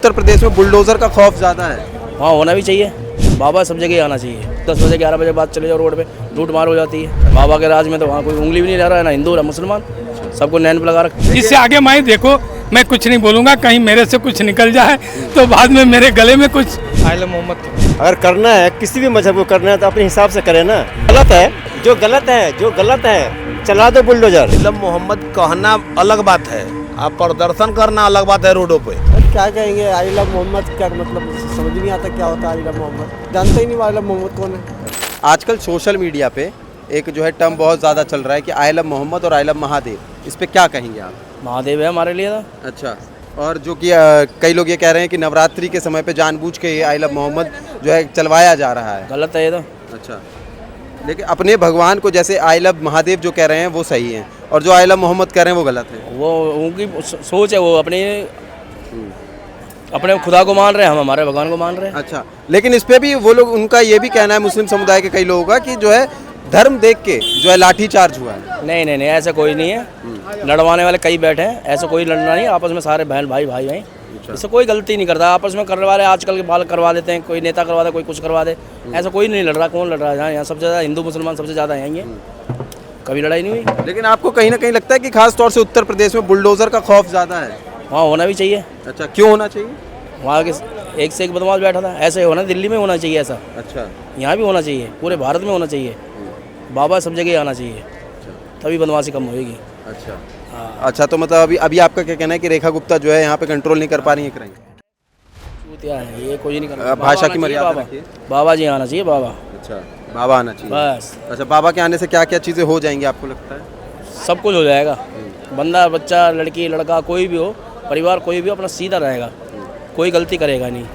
उत्तर प्रदेश में बुलडोजर का खौफ ज़्यादा है। हाँ होना भी चाहिए। बाबा सब जगह आना चाहिए। 10 बजे 11 बजे बाद चले जाओ रोड पे लूट मार हो जाती है। बाबा के राज में तो वहाँ कोई उंगली भी नहीं लगा रहा है, ना हिंदू ना मुसलमान, सबको नैन पे लगा रखा। इससे आगे मैं देखो मैं कुछ नहीं बोलूँगा, कहीं मेरे से कुछ निकल जाए तो बाद में मेरे गले में कुछ। आइला मोहम्मद अगर करना है किसी भी मजहब को करना है तो अपने हिसाब से करे ना। जो गलत है चला दो बुलडोजर। आइला मोहम्मद कहना अलग बात है, आप प्रदर्शन करना अलग बात है रोडों पे। क्या कहेंगे आइला मोहम्मद का मतलब समझ नहीं आता क्या होता है आइला मोहम्मद, जानते ही नहीं आइला मोहम्मद कौन है। आजकल सोशल मीडिया पे एक जो है टर्म बहुत ज़्यादा चल रहा है कि आई लव मोहम्मद और आई लव महादेव, इस पे क्या कहेंगे आप? महादेव है हमारे लिए तो। अच्छा, और जो कि कई लोग ये कह रहे हैं कि नवरात्रि के समय पे जानबूझ के ये आई लव मोहम्मद जो है चलवाया जा रहा है। गलत है ये तो। अच्छा, लेकिन अपने भगवान को जैसे आई लव महादेव जो कह रहे हैं वो सही है और जो आई लव मोहम्मद कह रहे हैं वो गलत है। वो उनकी सोच है, वो अपने खुदा को मान रहे हैं, हम हमारे भगवान को मान रहे हैं। अच्छा, लेकिन इस पे भी वो लोग, उनका ये भी कहना है मुस्लिम समुदाय के कई लोगों का कि जो है धर्म देख के जो है लाठीचार्ज हुआ है। नहीं ऐसा कोई नहीं है। लड़वाने वाले कई बैठे हैं, ऐसा कोई लड़ना नहीं, आपस में सारे बहन भाई हैं। इससे कोई गलती नहीं करता, आपस में करने वाले आजकल के बाल करवा देते हैं, कोई नेता करवा दे, कोई कुछ करवा दे, ऐसा कोई नहीं लड़ रहा। कौन लड़ रहा है? यहाँ सबसे ज़्यादा हिंदू मुसलमान सबसे ज़्यादा हैं, कभी लड़ाई नहीं हुई। लेकिन आपको कहीं ना कहीं लगता है कि खास तौर से उत्तर प्रदेश में बुलडोजर का खौफ ज़्यादा है? वहाँ होना भी चाहिए। अच्छा, क्यों होना चाहिए? वहाँ के एक से एक बदमाश बैठा था, ऐसे होना दिल्ली में होना चाहिए ऐसा। अच्छा, यहाँ भी होना चाहिए, पूरे भारत में होना चाहिए। बाबा सब जगह आना चाहिए, तभी बदमाशी कम होएगी। अच्छा अच्छा, तो मतलब अभी आपका क्या कहना है कि रेखा गुप्ता जो है यहाँ पे कंट्रोल नहीं कर पा रही है? क्या है ये, कोई नहीं कर। भाषा की मर्यादा रखिए। बाबा जी आना चाहिए, बाबा। अच्छा, बाबा आना चाहिए बस। अच्छा, बाबा के आने से क्या क्या चीज़ें हो जाएंगी आपको लगता है? सब कुछ हो जाएगा। बंदा बच्चा लड़की लड़का कोई भी हो, परिवार कोई भी हो, अपना सीधा रहेगा, कोई गलती करेगा नहीं।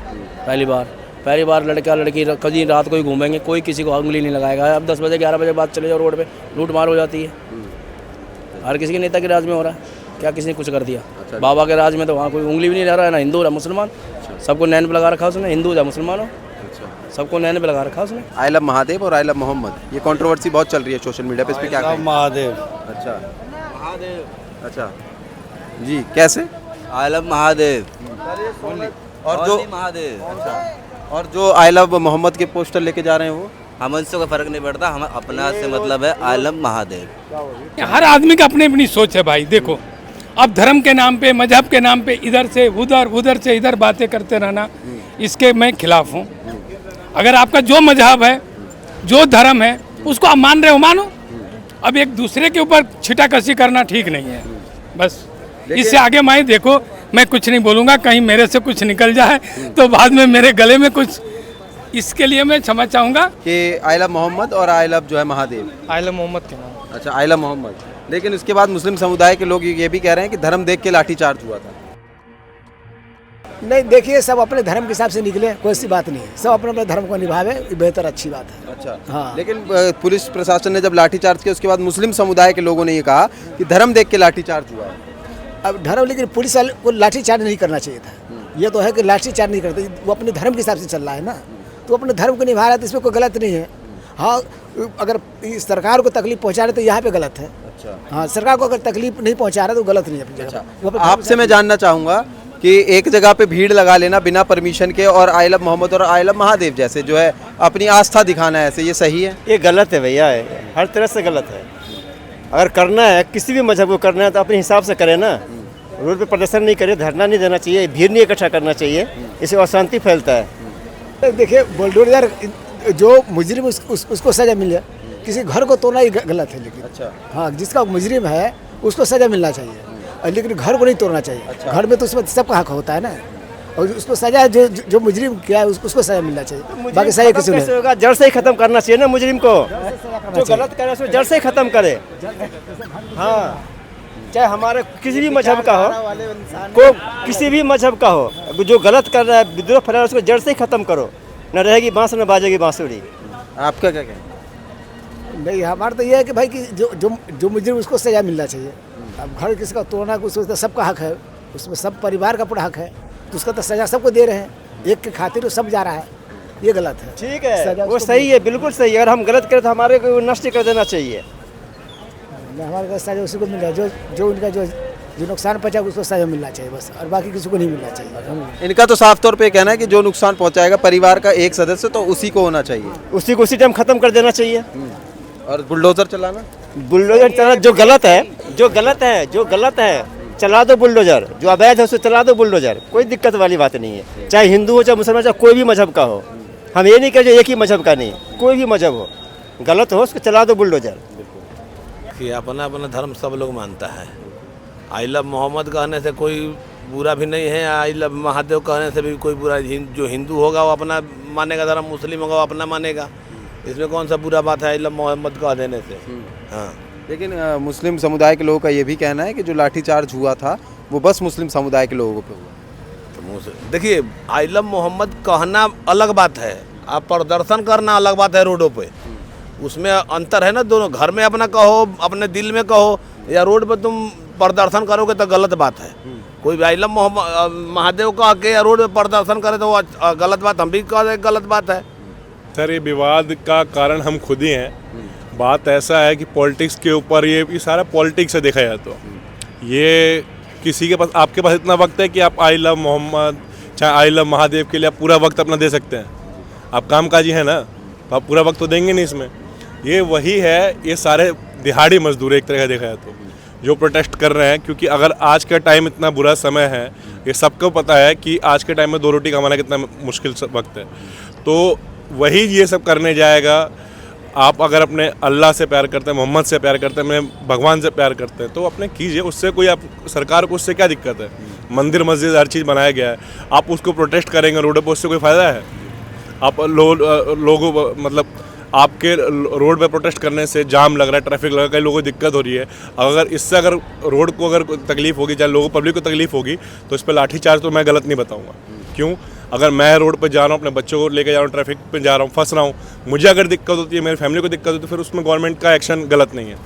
पहली बार लड़का लड़की कभी रात को ही घूमेंगे, कोई किसी को उंगली नहीं लगाएगा। अब 10 बजे 11 बजे बाद चले जाओ रोड पे लूट मार हो जाती है। हर किसी के नेता के राज में हो रहा है, क्या किसी ने कुछ कर दिया? अच्छा, बाबा के राज में तो वहाँ कोई उंगली भी नहीं लगा रहा है, ना हिंदू ना मुसलमान, सबको नैन पे लगा रखा उसने। हिंदू या मुसलमान हो, सबको नैन पे लगा रखा उसने। आई लव महादेव और आई लव मोहम्मद, ये कंट्रोवर्सी बहुत चल रही है सोशल मीडिया पे, इस पे क्या कहेंगे? महादेव। अच्छा, अच्छा जी, कैसे? आई लव महादेव और जो महादेव। और जो आई लव मोहम्मद के पोस्टर लेके जा रहे हैं वो? हम इससे कोई फर्क नहीं पड़ता, हम अपना से मतलब है आई लव महादेव। हर आदमी का अपनी अपनी सोच है भाई। देखो अब धर्म के नाम पे, मजहब के नाम पे इधर से उधर, उधर से इधर बातें करते रहना, इसके मैं खिलाफ हूँ। अगर आपका जो मजहब है, जो धर्म है, उसको आप मान रहे हो मानो। अब एक दूसरे के ऊपर छिटाकसी करना ठीक नहीं है। बस इससे आगे मैं देखो मैं कुछ नहीं बोलूँगा, कहीं मेरे से कुछ निकल जाए तो बाद में मेरे गले में कुछ। इसके लिए मैं क्षमा चाहूँगा कि आई लव मोहम्मद और आई लव जो है महादेव। आइला मोहम्मद के नाम। अच्छा, आई लव मोहम्मद, लेकिन उसके बाद मुस्लिम समुदाय के लोग ये भी कह रहे हैं कि धर्म देख के लाठीचार्ज हुआ था। नहीं देखिए, सब अपने धर्म के हिसाब से निकले, कोई सी बात नहीं है, सब अपने अपने धर्म को निभावे, ये बेहतर अच्छी बात है। अच्छा, हाँ। लेकिन पुलिस प्रशासन ने जब लाठीचार्ज किया उसके बाद मुस्लिम समुदाय के लोगों ने ये कहा कि धर्म देख के लाठीचार्ज हुआ है। अब धर्म, लेकिन पुलिस वाले को लाठीचार्ज नहीं करना चाहिए था। ये तो है कि लाठीचार्ज नहीं करते, वो अपने धर्म के हिसाब से चल रहा है ना, तो अपने धर्म को निभा रहा है, तो इसमें कोई गलत नहीं है। हाँ, अगर सरकार को तकलीफ पहुंचा रहे तो यहाँ पे गलत है। अच्छा, हाँ, सरकार को अगर तकलीफ नहीं पहुंचा रहा तो गलत नहीं है अपनी जगह। वो अपने आपसे मैं जानना चाहूँगा कि एक जगह पे भीड़ लगा लेना बिना परमिशन के और आई लव मोहम्मद और आई लव महादेव जैसे जो है अपनी आस्था दिखाना है, ऐसे ये सही है? ये गलत है भैया, हर तरह से गलत है। अगर करना है किसी भी मजहब को करना है तो अपने हिसाब से करे ना। रोड पे प्रदर्शन नहीं करे, धरना नहीं देना चाहिए, भीड़ नहीं इकट्ठा करना चाहिए, इससे अशांति फैलता है। देखिए बुलडोजर जो मुजरिम उसको सजा मिले, किसी घर को तोड़ना ही गलत है। लेकिन अच्छा, हाँ, जिसका मुजरिम है उसको सजा मिलना चाहिए, लेकिन घर को नहीं तोड़ना चाहिए। अच्छा। घर में तो उसमें सबका हक होता है ना, और उसको सजा जो मुजरिम किया है उसको सजा मिलना चाहिए। बाकी सही किसी कैसे ने होगा? जड़ से ही खत्म करना चाहिए ना मुजरिम को, जो गलत करे उसको जड़ से ही खत्म करे। हाँ, चाहे हमारे किसी भी मजहब का हो, को किसी भी मजहब का हो, जो गलत कर रहा है, विद्रोह फैला रहा है, उसको जड़ से ही खत्म करो, न रहेगी बांस न बाजेगी बांसुरी। आपका क्या कहना है? नहीं, हमारा तो ये है कि भाई कि जो मुजरिम उसको सजा मिलना चाहिए। अब घर किसी का तोड़ना उसको सबका हक है, उसमें सब परिवार का पूरा हक है, तो उसका तो सजा सबको दे रहे हैं, एक के खातिर सब जा रहा है, ये गलत है। ठीक है, वो सही है, बिल्कुल सही है। अगर हम गलत करें तो हमारे को नष्ट कर देना चाहिए। हमारे पास सजा उसी को मिल रहा है जो उनका जो जो नुकसान पहुँचा उसको सजा मिलना चाहिए बस, और बाकी किसी को नहीं मिलना चाहिए। इनका तो साफ तौर पे कहना है कि जो नुकसान पहुंचाएगा परिवार का एक सदस्य तो उसी को होना चाहिए, उसी को उसी टाइम खत्म कर देना चाहिए। और बुलडोजर चलाना, बुलडोजर चला जो गलत है, जो गलत है, जो गलत है चला दो बुलडोजर, जो अवैध है उसे चला दो बुलडोजर, कोई दिक्कत वाली बात नहीं है। चाहे हिंदू हो चाहे मुसलमान, चाहे कोई भी मजहब का हो, हम ये नहीं कह रहे एक ही मजहब का नहीं, कोई भी मजहब हो, गलत हो उसको चला दो बुलडोजर। कि अपना अपना धर्म सब लोग मानता है। आई लव मोहम्मद कहने से कोई बुरा भी नहीं है, आई लव महादेव कहने से भी कोई बुरा। जो हिंदू होगा वो अपना मानेगा धर्म, मुस्लिम होगा वो अपना मानेगा, इसमें कौन सा बुरा बात है आई लव मोहम्मद कह देने से। हाँ, लेकिन मुस्लिम समुदाय के लोगों का ये भी कहना है कि जो लाठीचार्ज हुआ था वो बस मुस्लिम समुदाय के लोगों पे हुआ। तो देखिए, आई लव मोहम्मद कहना अलग बात है, आप प्रदर्शन करना अलग बात है रोडों पे, उसमें अंतर है ना। दोनों घर में अपना कहो, अपने दिल में कहो, या रोड पे तुम प्रदर्शन करोगे तो गलत बात है। कोई भी आई लव मोहम्मद महादेव कह के या रोड पे प्रदर्शन करे तो वो गलत बात, हम भी कह रहे गलत बात है। सर ये विवाद का कारण हम खुद ही हैं। बात ऐसा है कि पॉलिटिक्स के ऊपर ये सारा पॉलिटिक्स से देखा जाए तो ये किसी के पास, आपके पास इतना वक्त है कि आप आई लव मोहम्मद चाहे आई लव महादेव के लिए आप पूरा वक्त अपना दे सकते हैं। आप कामकाजी हैं ना, तो आप पूरा वक्त तो देंगे नहीं इसमें। ये वही है, ये सारे दिहाड़ी मजदूर एक तरह का देखा जाए तो जो प्रोटेस्ट कर रहे हैं, क्योंकि अगर आज का टाइम इतना बुरा समय है, ये सबको पता है कि आज के टाइम में 2 रोटी कमाना कितना मुश्किल वक्त है, तो वही ये सब करने जाएगा। आप अगर अपने अल्लाह से प्यार करते हैं, मोहम्मद से प्यार करते हैं, अपने भगवान से प्यार करते हैं, तो अपने कीजिए, उससे कोई आप सरकार को उससे क्या दिक्कत है। मंदिर मस्जिद हर चीज़ बनाया गया है, आप उसको प्रोटेस्ट करेंगे रोड पर, उससे कोई फ़ायदा है। आप लोगों मतलब आपके रोड पे प्रोटेस्ट करने से जाम लग रहा है, ट्रैफिक लग रहा है, कई लोगों को दिक्कत हो रही है। अगर इससे अगर रोड को अगर तकलीफ होगी, चाहे लोगों पब्लिक को तकलीफ होगी, तो इस पर लाठीचार्ज तो मैं गलत नहीं बताऊंगा। क्यों? अगर मैं रोड पर जा रहा हूँ, अपने बच्चों को लेकर जा रहा हूँ, ट्रैफिक पे जा रहा हूँ, फंस रहा हूँ, मुझे अगर दिक्कत होती है, मेरी फैमिली को दिक्कत होती है, तो फिर उसमें गवर्नमेंट का एक्शन गलत नहीं है।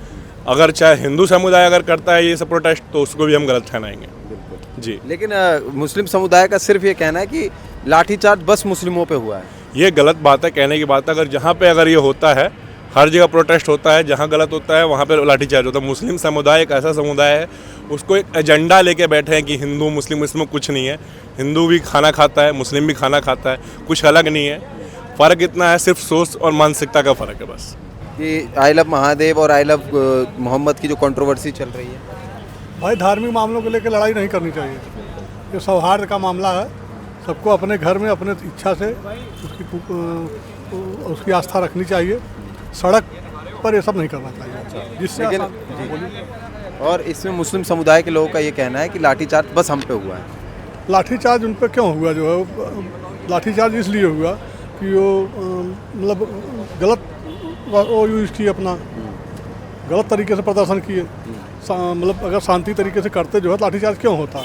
अगर चाहे हिंदू समुदाय अगर करता है ये सब प्रोटेस्ट, तो उसको भी हम गलत ठहराएंगे जी। लेकिन मुस्लिम समुदाय का सिर्फ ये कहना है कि लाठीचार्ज बस मुस्लिमों पे हुआ है। ये गलत बात है, कहने की बात है। अगर जहाँ पे अगर ये होता है, हर जगह प्रोटेस्ट होता है, जहाँ गलत होता है वहाँ पे लाठीचार्ज होता है। मुस्लिम समुदाय एक ऐसा समुदाय है, उसको एक एजेंडा लेके बैठे हैं कि हिंदू मुस्लिम, इसमें कुछ नहीं है। हिंदू भी खाना खाता है, मुस्लिम भी खाना खाता है, कुछ अलग नहीं है। फ़र्क इतना है, सिर्फ सोच और मानसिकता का फ़र्क है बस। कि आई लव महादेव और आई लव मोहम्मद की जो कंट्रोवर्सी चल रही है, भाई धार्मिक मामलों को लेकर लड़ाई नहीं करनी चाहिए। ये सौहार्द का मामला है, सबको अपने घर में अपने इच्छा से उसकी आस्था रखनी चाहिए। सड़क पर ये सब नहीं करना चाहिए, जिससे और इसमें मुस्लिम समुदाय के लोगों का ये कहना है कि लाठीचार्ज बस हम पे हुआ है। लाठीचार्ज उन पर क्यों हुआ? जो है लाठीचार्ज इसलिए हुआ कि वो मतलब गलत वो यूज़ किए, अपना गलत तरीके से प्रदर्शन किए। मतलब अगर शांति तरीके से करते जो है लाठीचार्ज क्यों होता?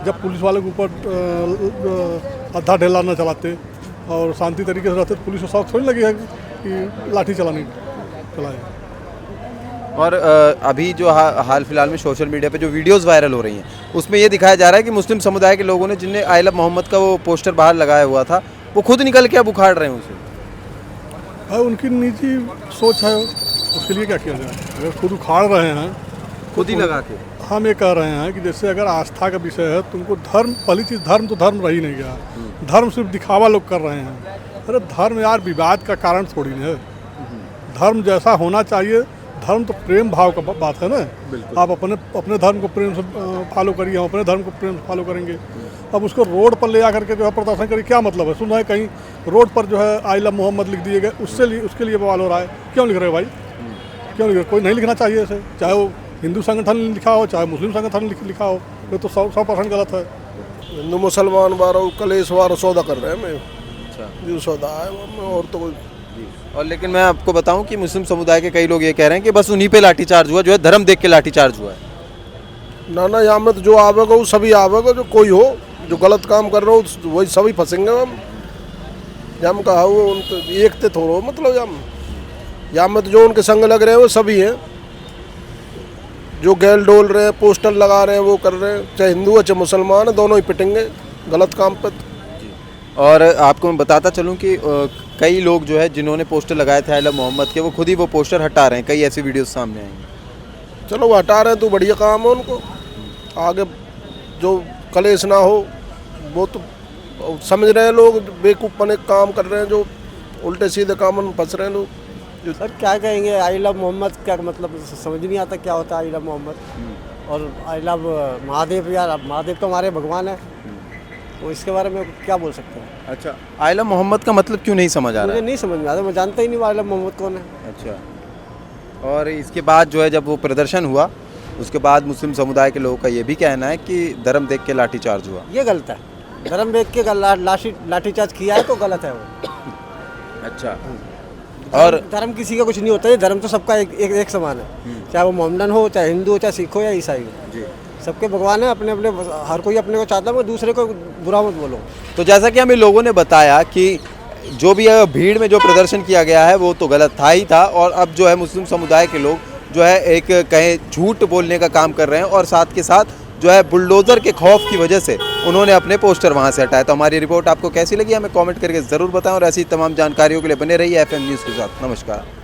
जब पुलिस वाले के ऊपर आधा ढेला न चलाते और शांति तरीके से रहते, तो पुलिस को शौक थोड़ी लगी है कि लाठी चलाए। और अभी जो हाल फिलहाल में सोशल मीडिया पे जो वीडियोस वायरल हो रही हैं, उसमें ये दिखाया जा रहा है कि मुस्लिम समुदाय के लोगों ने, जिनने आई लव मोहम्मद का वो पोस्टर बाहर लगाया हुआ था, वो खुद निकल के अब उखाड़ रहे हैं उसे। भाई उनकी निजी सोच है, उसके लिए क्या किया जाए? अगर खुद उखाड़ रहे हैं, खुद ही लगा के, हम ये कह रहे हैं कि जैसे अगर आस्था का विषय है, तुमको धर्म, पहली चीज़ धर्म तो धर्म रही नहीं गया। धर्म सिर्फ दिखावा लोग कर रहे हैं। अरे धर्म यार विवाद का कारण थोड़ी नहीं है। धर्म जैसा होना चाहिए, धर्म तो प्रेम भाव का बात है ना। आप अपने धर्म को प्रेम से फॉलो करिए, हम अपने धर्म को प्रेम से फॉलो करेंगे। अब उसको रोड पर ले आकर के जो है प्रदर्शन करिए, क्या मतलब है? सुन रहे हैं कहीं रोड पर जो है आई लव मोहम्मद लिख दिए गए, उसके लिए बवाल हो रहा है। क्यों लिख रहे हो भाई? क्यों लिख रहे हो? कोई नहीं लिखना चाहिए ऐसे, चाहे वो हिंदू संगठन लिखा हो चाहे मुस्लिम संगठन लिखा हो, ये तो 100% गलत है। हिंदू मुसलमान बारो कलेश वारो सौदा कर रहे हैं। मैं जो सौदा है और तो कोई। और लेकिन मैं आपको बताऊं कि मुस्लिम समुदाय के कई लोग ये कह रहे हैं कि बस उन्हीं पे लाठीचार्ज हुआ, जो है धर्म देख के लाठीचार्ज हुआ है। ना यहाँ में तो जो आवेगा वो सभी आवेगा, जो कोई हो जो गलत काम कर रहा हो वही सभी फंसेंगे। हम जम कहा वो उनको एक थे थोड़ो, मतलब यहाँ में तो जो उनके संग लग रहे हैं वो सभी हैं, जो गैल डोल रहे हैं, पोस्टर लगा रहे हैं, वो कर रहे हैं। चाहे हिंदू है चाहे मुसलमान है, दोनों ही पिटेंगे गलत काम पर। और आपको मैं बताता चलूं कि कई लोग जो है जिन्होंने पोस्टर लगाए थे आई लव मोहम्मद के, वो खुद ही वो पोस्टर हटा रहे हैं। कई ऐसी वीडियोस सामने आएंगे। चलो वो हटा रहे हैं तो बढ़िया काम है उनको, आगे जो कलेश ना हो, वो तो समझ रहे हैं लोग, बेवकूफ़पने काम कर रहे हैं, जो उल्टे सीधे काम में फंस रहे हैं लोग। सर क्या कहेंगे, आई लव मोहम्मद क्या मतलब समझ नहीं आता क्या होता है आई लव मोहम्मद। और आई लव महादेव, यार अब महादेव तो हमारे भगवान है, तो इसके बारे में क्या बोल सकते हैं। अच्छा, आई लव मोहम्मद का मतलब क्यों नहीं समझ आ रहा मुझे है? नहीं समझ में आता, मैं जानता ही नहीं आई लव मोहम्मद कौन है। अच्छा, और इसके बाद जो है जब वो प्रदर्शन हुआ उसके बाद मुस्लिम समुदाय के लोगों का ये भी कहना है कि धर्म देख के लाठीचार्ज हुआ। ये गलत है, धर्म देख के लाठीचार्ज किया है तो गलत है वो। अच्छा, और धर्म किसी का कुछ नहीं होता है, धर्म तो सबका एक समान है, चाहे वो मोहम्मदन हो, चाहे हिंदू हो, चाहे सिख हो या ईसाई हो। जी, सबके भगवान है, अपने अपने, हर कोई अपने को चाहता है, दूसरे को बुरा मत बोलो। तो जैसा कि हमें लोगों ने बताया कि जो भी भीड़ में जो प्रदर्शन किया गया है वो तो गलत था ही था, और अब जो है मुस्लिम समुदाय के लोग जो है एक कहें झूठ बोलने का काम कर रहे हैं, और साथ के साथ जो है बुलडोज़र के खौफ की वजह से उन्होंने अपने पोस्टर वहां से हटाए। तो हमारी रिपोर्ट आपको कैसी लगी हमें कमेंट करके ज़रूर बताएं, और ऐसी तमाम जानकारियों के लिए बने रहिए FM न्यूज़ के साथ। नमस्कार।